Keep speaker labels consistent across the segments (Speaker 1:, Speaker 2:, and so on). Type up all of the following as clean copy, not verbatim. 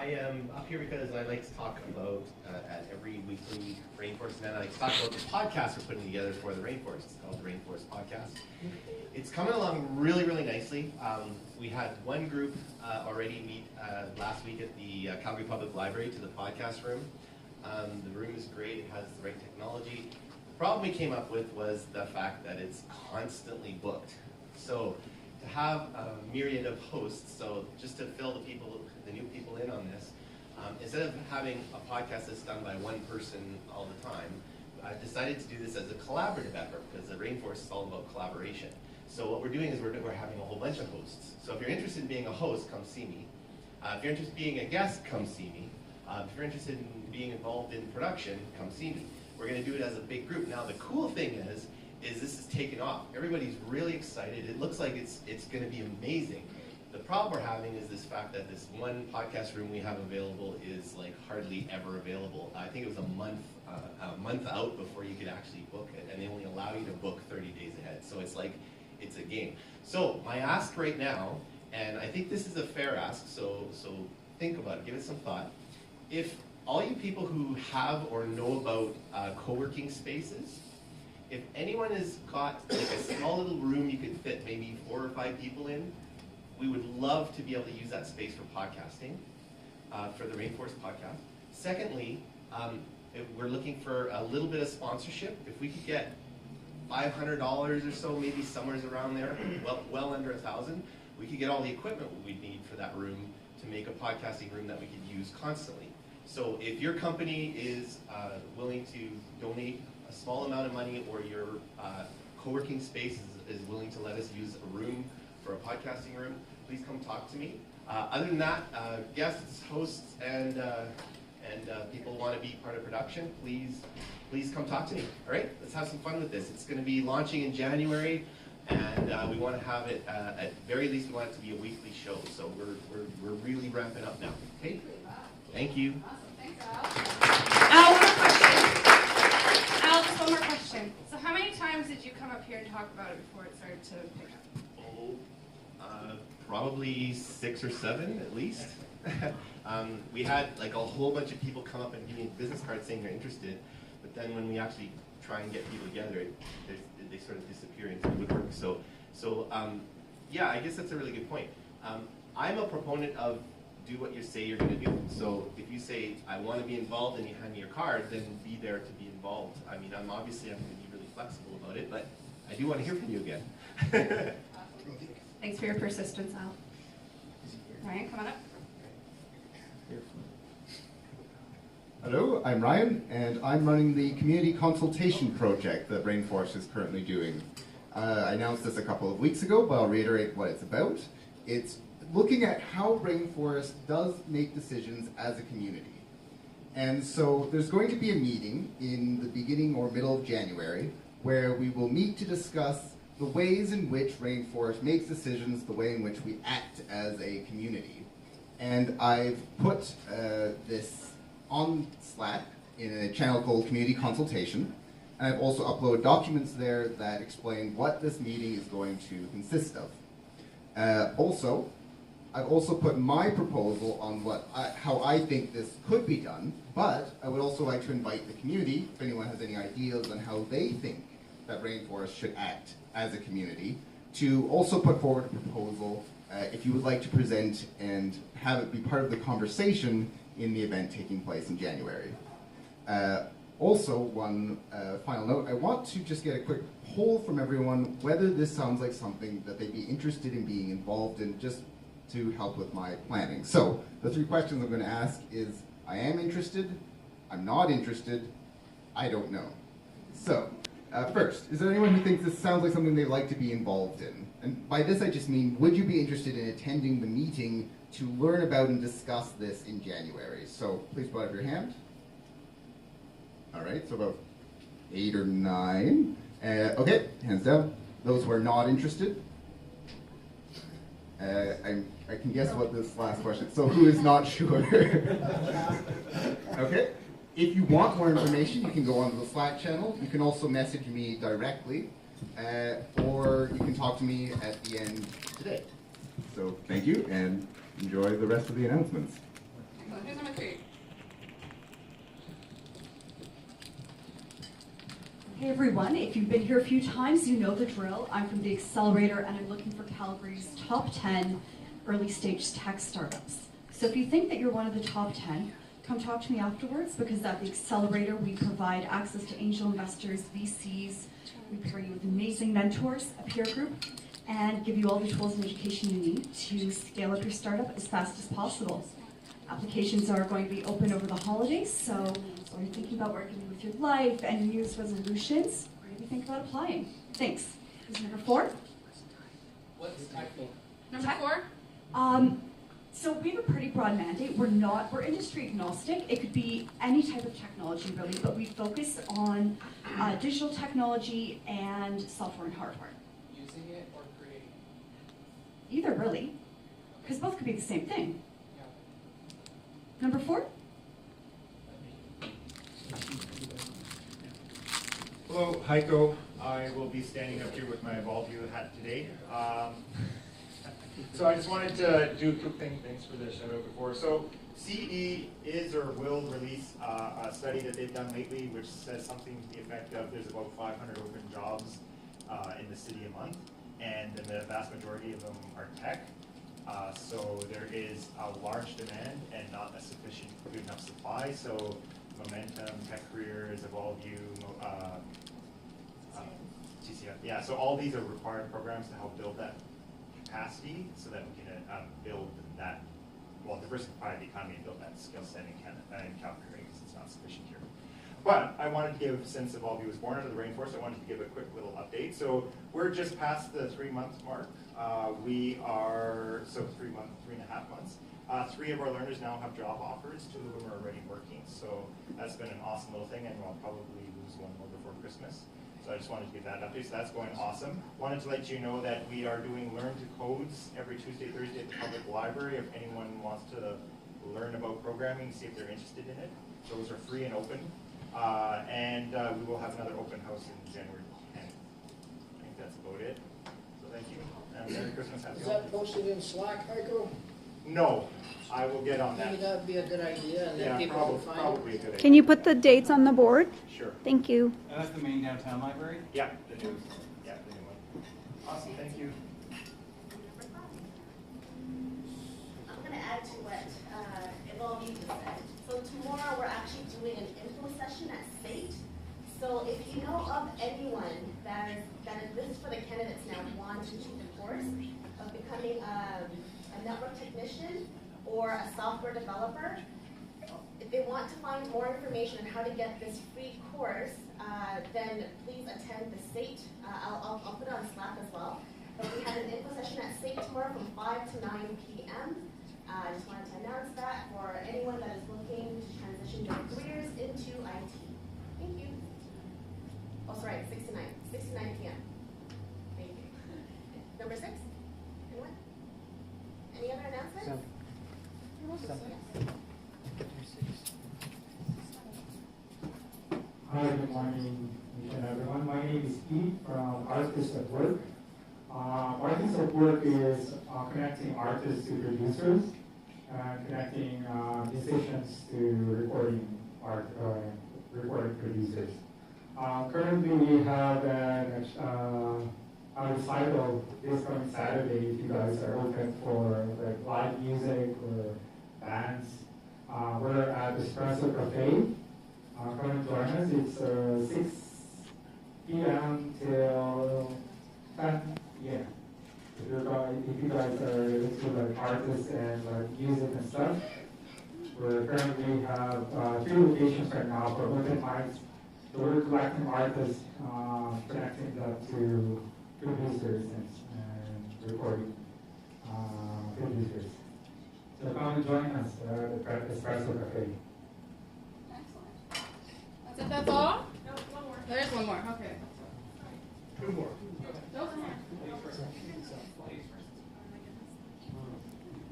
Speaker 1: I am up here because I like to talk about, at every weekly Rainforest event, I like to talk about the podcast we're putting together for the Rainforest. It's called the Rainforest Podcast. It's coming along really, really nicely. We had one group already meet last week at the Calgary Public Library to the podcast room. The room is great, it has the right technology. The problem we came up with was the fact that it's constantly booked. So to have a myriad of hosts, so just to fill the new people in on this, instead of having a podcast that's done by one person all the time, I decided to do this as a collaborative effort because the Rainforest is all about collaboration. So what we're doing is we're having a whole bunch of hosts. So if you're interested in being a host, come see me. If you're interested in being a guest, come see me. If you're interested in being involved in production, come see me. We're going to do it as a big group. Now the cool thing is this is taken off. Everybody's really excited. It looks like it's going to be amazing. The problem we're having is this fact that this one podcast room we have available is like hardly ever available. I think it was a month out before you could actually book it, and they only allow you to book 30 days ahead. So it's like, it's a game. So my ask right now, and I think this is a fair ask, so think about it, give it some thought. If all you people who have or know about co-working spaces, if anyone has got like a small little room you could fit maybe 4 or 5 people in, we would love to be able to use that space for podcasting, for the Rainforest Podcast. Secondly, if we're looking for a little bit of sponsorship. If we could get $500 or so, maybe somewhere around there, well under 1,000, we could get all the equipment we'd need for that room to make a podcasting room that we could use constantly. So if your company is willing to donate a small amount of money, or your co-working space is willing to let us use a room for a podcasting room, please come talk to me. Other than that, guests, hosts, and people who want to be part of production, please come talk to me. All right, let's have some fun with this. It's going to be launching in January, and we want to have it, at very least, we want it to be a weekly show. So we're really ramping up now. Okay, thank you.
Speaker 2: Awesome, thanks, Al. One more question. Al, just one more question. So how many times did you come up here and talk about it before it started to pick up?
Speaker 1: Probably 6 or 7 at least. We had like a whole bunch of people come up and give me business cards saying they're interested, but then when we actually try and get people together, they sort of disappear into the woodwork. So yeah, I guess that's a really good point. I'm a proponent of do what you say you're going to do. So if you say, I want to be involved, and you hand me your card, then be there to be involved. I mean, I'm going to be really flexible about it, but I do want to hear from you again.
Speaker 2: Thanks for your persistence, Al. Ryan, come on up.
Speaker 3: Hello, I'm Ryan, and I'm running the community consultation project that Rainforest is currently doing. I announced this a couple of weeks ago, but I'll reiterate what it's about. It's looking at how Rainforest does make decisions as a community. And so there's going to be a meeting in the beginning or middle of January where we will meet to discuss the ways in which Rainforest makes decisions, the way in which we act as a community. And I've put this on Slack in a channel called Community Consultation. And I've also uploaded documents there that explain what this meeting is going to consist of. I've also put my proposal on how I think this could be done, but I would also like to invite the community, if anyone has any ideas on how they think that Rainforest should act as a community, to also put forward a proposal if you would like to present and have it be part of the conversation in the event taking place in January. Also, one final note, I want to just get a quick poll from everyone whether this sounds like something that they'd be interested in being involved in, just to help with my planning. So, the 3 questions I'm going to ask is, I am interested, I'm not interested, I don't know. So, first, is there anyone who thinks this sounds like something they'd like to be involved in? And by this I just mean, would you be interested in attending the meeting to learn about and discuss this in January? So, please put up your hand. Alright, so about 8 or 9. Okay, hands down. Those who are not interested. I can guess what this last question, so who is not sure? Okay, if you want more information, you can go onto the Slack channel. You can also message me directly, or you can talk to me at the end today. So thank you, and enjoy the rest of the announcements.
Speaker 4: Hey everyone, if you've been here a few times, you know the drill. I'm from the Accelerator and I'm looking for Calgary's top 10 early stage tech startups. So if you think that you're one of the top 10, come talk to me afterwards, because at the Accelerator we provide access to angel investors, VCs, we pair you with amazing mentors, a peer group, and give you all the tools and education you need to scale up your startup as fast as possible. Applications are going to be open over the holidays, so when you're thinking about working with your life and New Year's resolutions, maybe think about applying. Thanks. Who's number 4?
Speaker 5: What's technical?
Speaker 2: Number 4?
Speaker 4: So we have a pretty broad mandate. We're industry agnostic. It could be any type of technology really, but we focus on digital technology and software and hardware.
Speaker 5: Using it or creating?
Speaker 4: Either really, because both could be the same thing.
Speaker 5: Yeah.
Speaker 4: Number 4?
Speaker 6: Hello, Heiko. I will be standing up here with my Evolview hat today. So I just wanted to do a quick thing. Thanks for the shout out before. So CE is or will release a study that they've done lately, which says something to the effect of there's about 500 open jobs in the city a month, and the vast majority of them are tech. So there is a large demand and not a sufficient good enough supply. So Momentum, Tech Careers, Evolview, TCF. Yeah, so all these are required programs to help build that capacity so that we can build that, well, diversify the economy and build that skill set in Canada and Calgary, because it's not sufficient here. But I wanted to give, since Evolview was born out of the rainforest, I wanted to give a quick little update. So we're just past the 3-month mark. We are, so 3.5 months. 3 of our learners now have job offers. 2 of them are already working. So that's been an awesome little thing, and we'll probably lose one more before Christmas. So I just wanted to give that update. So that's going awesome. Wanted to let you know that we are doing Learn to Codes every Tuesday, Thursday at the public library. If anyone wants to learn about programming, see if they're interested in it. Those are free and open. And we will have another open house in January 10th. I think that's about it. So thank you. And Merry Christmas. Happy
Speaker 7: Is
Speaker 6: holidays.
Speaker 7: that posted in Slack, Heiko?
Speaker 6: No, I will get on
Speaker 7: Maybe
Speaker 6: that.
Speaker 7: that'd be a good idea, and then
Speaker 6: Yeah,
Speaker 7: people will find it.
Speaker 6: probably a good idea.
Speaker 8: Can you put the dates on the board?
Speaker 6: Sure.
Speaker 8: Thank you.
Speaker 9: And that's the main downtown library?
Speaker 6: Yeah, the new, yeah, the new one. Awesome, thank you.
Speaker 10: I'm going to add to what Evolview just said. So tomorrow we're actually doing an info session at SAIT. So if you know of anyone that is this is for the candidates now want to take the course of becoming a network technician or a software developer, if they want to find more information on how to get this free course, then please attend the SAIT. I'll put it on Slack as well. But we have an info session at SAIT tomorrow from 5 to 9 p.m. I just wanted to announce that for anyone that is looking to transition their careers into IT. Thank you. Oh, sorry, 6 to 9. 6 to 9 p.m. Thank you. Number 6? Anyone? Any other announcements?
Speaker 11: Hi, good morning, everyone. My name is Pete from Artists at Work. Artists at Work is connecting artists to producers and connecting musicians to recording producers. Currently, we have a recital this coming Saturday. If you guys are open for like live music or bands, we're at Espresso Cafe. Come and join us. It's 6 p.m. till 10 p.m. If you guys are into like artists and like music and stuff, we currently have 3 locations right now for open mics. So we're collecting artists, connecting them to producers and recording producers. So come and join us at Espresso Cafe.
Speaker 2: That's all? No, one more. There's one more, okay.
Speaker 6: 2 more.
Speaker 2: Nope.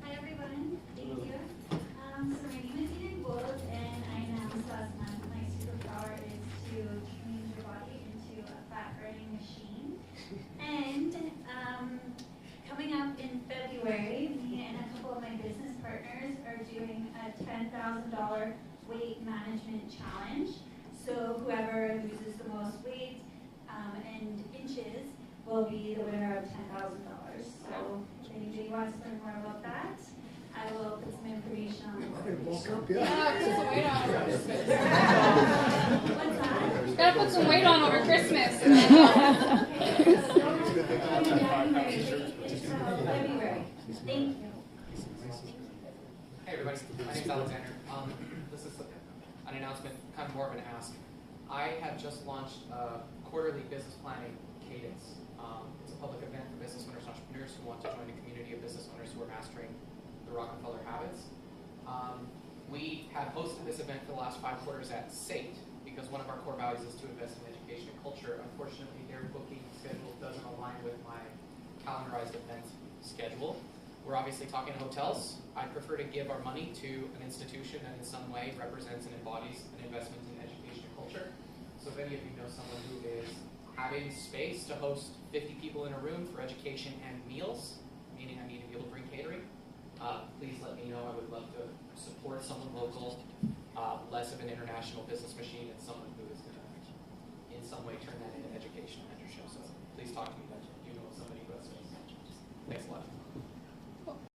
Speaker 12: Hi everyone, thank you. So my name is Eden Gold, and I announced last month my superpower is to change your body into a fat burning machine. And coming up in February, me and a couple of my business partners are doing a $10,000 weight management challenge. So whoever loses the most weight and inches will be the winner of $10,000. So if anybody wants to learn more about that, I will put some information on the board.
Speaker 7: Bulk up,
Speaker 2: Yeah, put some weight on over Christmas.
Speaker 12: What's that?
Speaker 2: Gotta put some weight on over Christmas.
Speaker 12: February. Thank you.
Speaker 5: Hey everybody, my name's Alexander. This is an announcement, kind of more of an ask. I have just launched a quarterly business planning cadence. It's a public event for business owners and entrepreneurs who want to join a community of business owners who are mastering the Rockefeller habits. We have hosted this event for the last 5 quarters at SAIT because one of our core values is to invest in education and culture. Unfortunately, their booking schedule doesn't align with my calendarized event schedule. We're obviously talking hotels. I prefer to give our money to an institution that in some way represents and embodies an investment in education and culture. So if any of you know someone who is having space to host 50 people in a room for education and meals, meaning I need to be able to bring catering, please let me know. I would love to support someone local, less of an international business machine, and someone who is going to, in some way, turn that into education and mentorship. So please talk to me. You know somebody who has space. Thanks a lot.